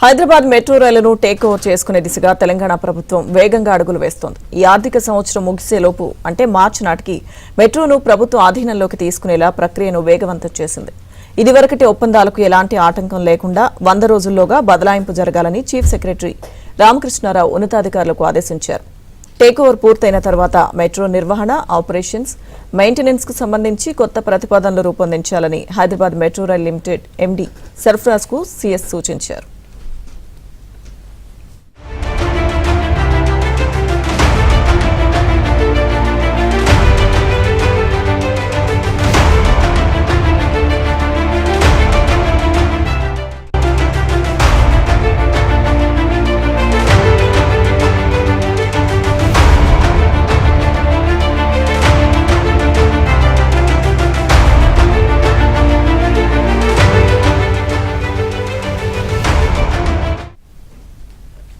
Hyderabad metro రైలును take over చేసుకునే దిశగా తెలంగాణ ప్రభుత్వం వేగంగా అడుగులు వేస్తోంది. ఈ ఆర్థిక సంవత్సరం ముగిసేలోపు అంటే మార్చి నాటికి మెట్రోను ప్రభుత్వ ఆధీనంలోకి తీసుకునేలా ప్రక్రియను వేగవంతం చేసింది. ఇదివరకటి ఒప్పందాలకు ఎలాంటి ఆటంకం లేకుండా 100 రోజుల్లోగా బదలాయింపు జరగాలని చీఫ్ సెక్రటరీ రామకృష్ణారావు ఉన్నతాధికారులకు ఆదేశించారు. టేక్ ఓవర్ పూర్తయిన తర్వాత మెట్రో నిర్వహణ, ఆపరేషన్స్, మెయింటెనెన్స్ కు సంబంధించి కొత్త ప్రతిపాదనలు రూపొందించాలని Hyderabad metro rail limited MD Sarfaraz కు సీఎస్ సూచించారు.